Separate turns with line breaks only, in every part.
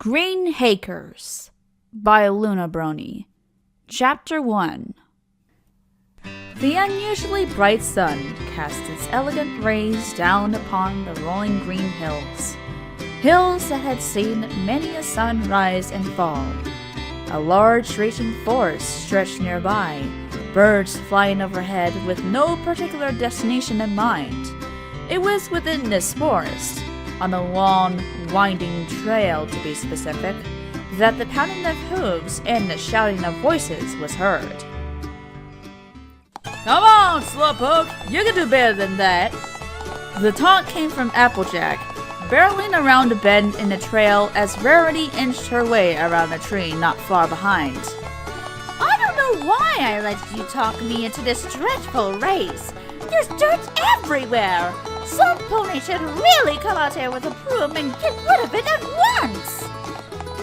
Green Haycres by Lunabrony. Chapter 1. The unusually bright sun cast its elegant rays down upon the rolling green hills. Hills that had seen many a sun rise and fall. A large raging forest stretched nearby, birds flying overhead with no particular destination in mind. It was within this forest, on a long, winding trail to be specific, that the pounding of hooves and the shouting of voices was heard. "Come on, slowpoke! You can do better than that!" The taunt came from Applejack, barreling around a bend in the trail as Rarity inched her way around a tree not far behind.
"I don't know why I let you talk me into this dreadful race. There's dirt everywhere. Some pony should really come out here with a broom and get rid of it at once."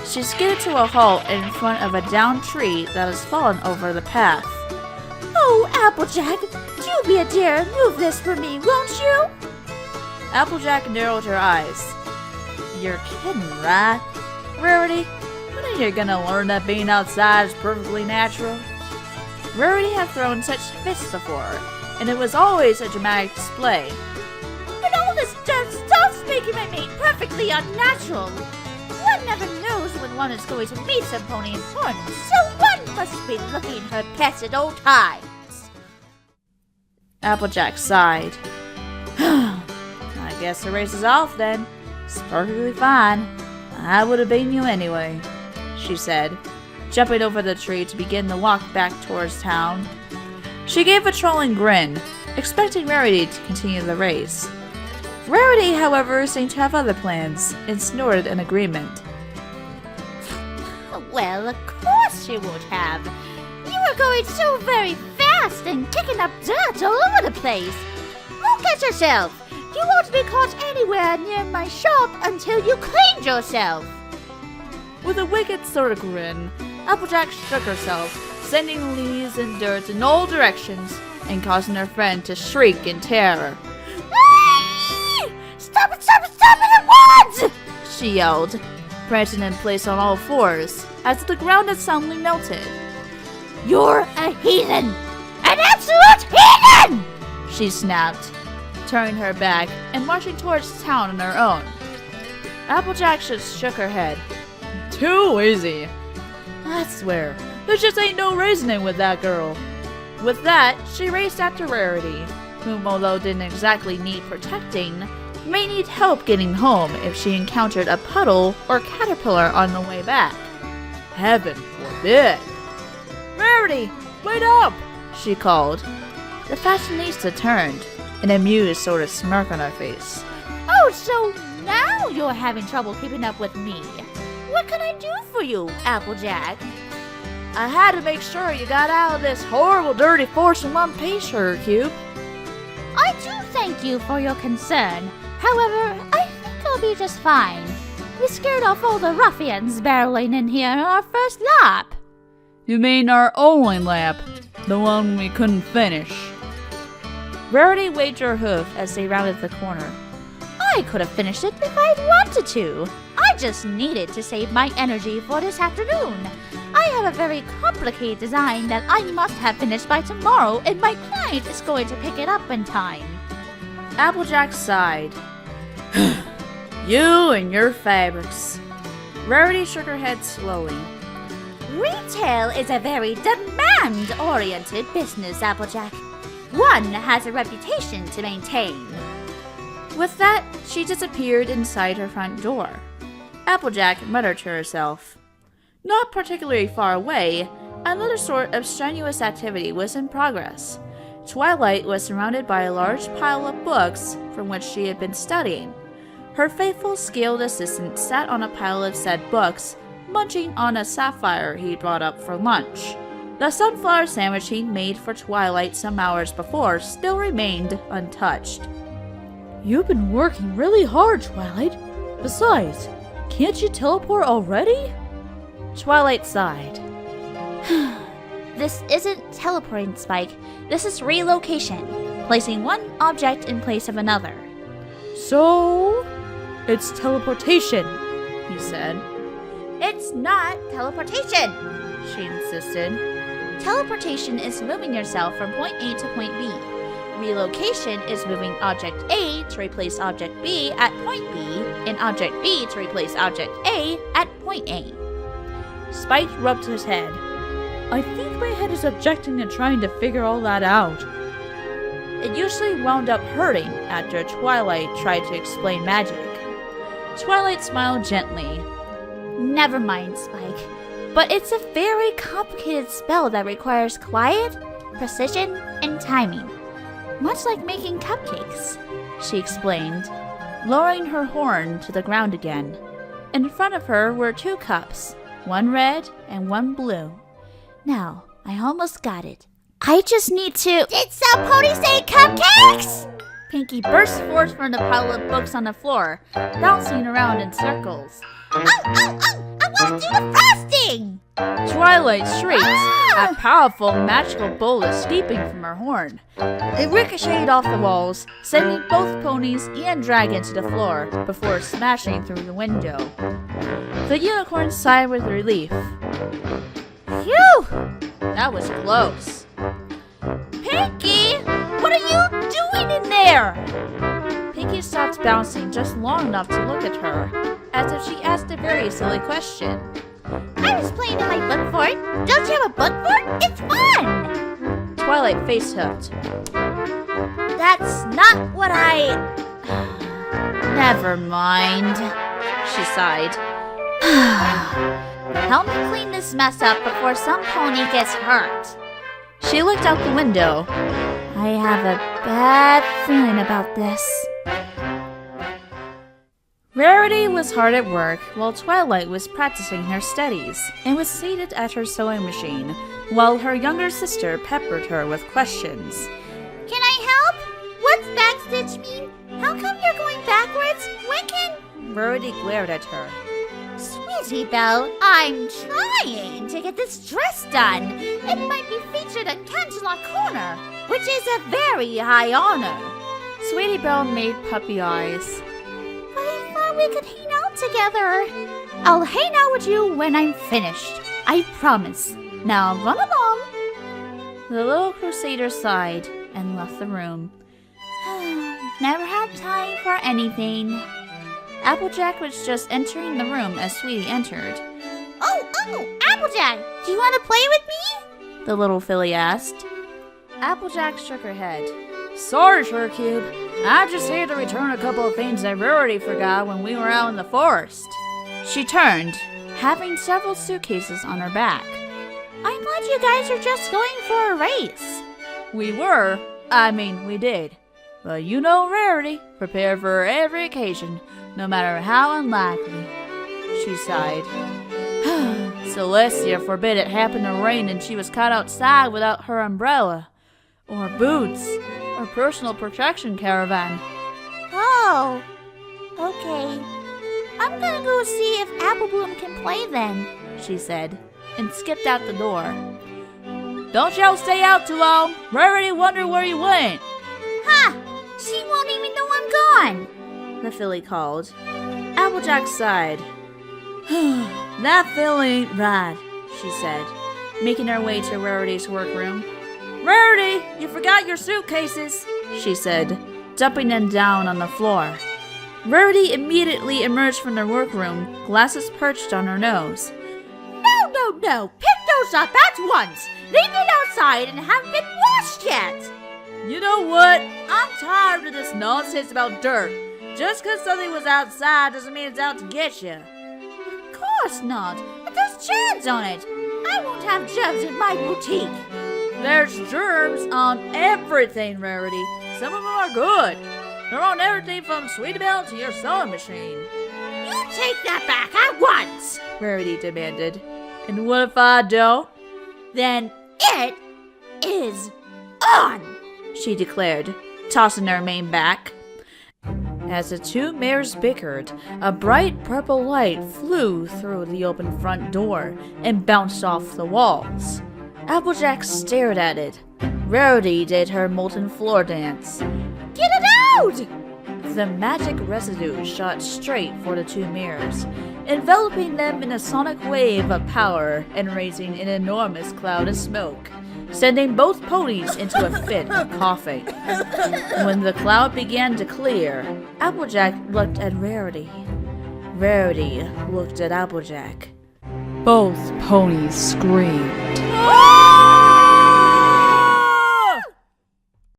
She skidded to a halt in front of a downed tree that has fallen over the path.
"Oh, Applejack, do be a dear and move this for me, won't you?"
Applejack narrowed her eyes. "You're kidding, right? Rarity, when are you gonna learn that being outside is perfectly natural?" Rarity had thrown such fists before, and it was always a dramatic display.
"But all this dirt stuff's making my mate perfectly unnatural. One never knows when one is going to meet some pony importance, so one must be looking her pets at all times."
Applejack sighed. "I guess the race is off then. It's perfectly fine. I would have beaten you anyway," she said, jumping over the tree to begin the walk back towards town. She gave a trolling grin, expecting Rarity to continue the race. Rarity, however, seemed to have other plans, and snorted in agreement.
"Well, of course you would have. You were going so very fast and kicking up dirt all over the place. Look at yourself. You won't be caught anywhere near my shop until you cleaned yourself."
With a wicked sort of grin, Applejack shook herself, sending leaves and dirt in all directions, and causing her friend to shriek in terror.
"Stop it at once!"
she yelled, prancing in place on all fours, as the ground had suddenly melted.
"You're a heathen! An absolute heathen!"
she snapped, turning her back and marching towards town on her own. Applejack just shook her head. "Too easy. I swear, there just ain't no reasoning with that girl." With that, she raced after Rarity, whom, although didn't exactly need protecting, may need help getting home if she encountered a puddle or caterpillar on the way back. Heaven forbid! "Rarity, wait up!" she called. The fashionista turned, an amused sort of smirk on her face.
"Oh, so now you're having trouble keeping up with me. What can I do for you, Applejack?"
"I had to make sure you got out of this horrible dirty force in one piece, Sugar Cube."
"I do thank you for your concern. However, I think I'll be just fine. We scared off all the ruffians barreling in here on our first lap."
"You mean our only lap? The one we couldn't finish?" Rarity waved her hoof as they rounded the corner.
"I could have finished it if I'd wanted to. I just needed to save my energy for this afternoon. I have a very complicated design that I must have finished by tomorrow, and my client is going to pick it up in time."
Applejack sighed. "You and your fabrics." Rarity shook her head slowly.
"Retail is a very demand-oriented business, Applejack. One has a reputation to maintain."
With that, she disappeared inside her front door. Applejack muttered to herself. Not particularly far away, another sort of strenuous activity was in progress. Twilight was surrounded by a large pile of books from which she had been studying. Her faithful skilled assistant sat on a pile of said books, munching on a sapphire he brought up for lunch. The sunflower sandwich he'd made for Twilight some hours before still remained untouched. "You've been working really hard, Twilight. Besides, can't you teleport already?" Twilight sighed.
"This isn't teleporting, Spike. This is relocation, placing one object in place of another."
"So, it's teleportation," he said.
It's not teleportation,
she insisted.
Teleportation is moving yourself from point A to point B. Relocation is moving object A to replace object B at point B, and object B to replace object A at point A.
Spike rubbed his head. I think my head is objecting to trying to figure all that out. It usually wound up hurting after Twilight tried to explain magic. Twilight smiled gently.
Never mind, Spike. But it's a very complicated spell that requires quiet, precision, and timing. Much like making cupcakes, she explained, lowering her horn to the ground again. In front of her were 2 cups, one red and one blue. Now, I almost got it. I just need to— Did some pony say cupcakes?
Pinkie burst forth from the pile of books on the floor, bouncing around in circles.
Oh! I want to do the frosting!
Twilight shrieked, a powerful magical bolt escaping from her horn. It ricocheted off the walls, sending both ponies and dragon to the floor before smashing through the window. The unicorn sighed with relief.
Phew!
That was close.
Pinkie! What are you doing in there?
Pinkie stopped bouncing just long enough to look at her, as if she asked a very silly question.
I was playing in my book fort. Don't you have a book fort? It's fun!
Twilight face hooked.
That's not what I—
Never mind, she sighed.
Help me clean this mess up before some pony gets hurt.
She looked out the window.
I have a bad feeling about this.
Rarity was hard at work while Twilight was practicing her studies and was seated at her sewing machine while her younger sister peppered her with questions.
Can I help? What's backstitch mean? How come you're going backwards? When can—
Rarity glared at her.
Sweetie Belle, I'm trying to get this dress done. It might be featured at Cancelot Corner, which is a very high honor.
Sweetie Belle made puppy eyes.
I thought we could hang out together. I'll hang out with you when I'm finished. I promise. Now run along.
The little crusader sighed and left the room.
Never had time for anything.
Applejack was just entering the room as Sweetie entered.
Oh, Applejack, do you want to play with me?
The little filly asked. Applejack shook her head. Sorry, Surecube. I'm just here to return a couple of things that Rarity forgot when we were out in the forest. She turned, having several suitcases on her back.
I thought you guys were just going for a race.
We were. We did. But you know Rarity. Prepare for every occasion, no matter how unlikely. She sighed. Celestia forbid it happened to rain and she was caught outside without her umbrella, or boots, or personal protection caravan.
Oh, okay. I'm gonna go see if Apple Bloom can play then, she said, and skipped out the door.
Don't y'all stay out too long. Rarity wonder where you went.
Ha! She won't even know I'm gone,
the filly called. Applejack sighed. That filly ain't right, she said, making her way to Rarity's workroom. Rarity, you forgot your suitcases, she said, dumping them down on the floor. Rarity immediately emerged from the workroom, glasses perched on her nose.
No, pick those up at once. They've been outside and haven't been washed yet.
You know what? I'm tired of this nonsense about dirt. Just 'cause something was outside doesn't mean it's out to get you.
Of course not. But there's germs on it. I won't have germs in my boutique.
There's germs on everything, Rarity. Some of them are good. They're on everything from Sweetie Belle to your sewing machine.
You take that back at once,
Rarity demanded. And what if I don't?
Then it is on,
she declared, tossing her mane back. As the two mares bickered, a bright purple light flew through the open front door and bounced off the walls. Applejack stared at it. Rarity did her molten floor dance.
Get it out!
The magic residue shot straight for the two mares, enveloping them in a sonic wave of power and raising an enormous cloud of smoke, sending both ponies into a fit of coughing. When the cloud began to clear, Applejack looked at Rarity. Rarity looked at Applejack.
Both ponies screamed.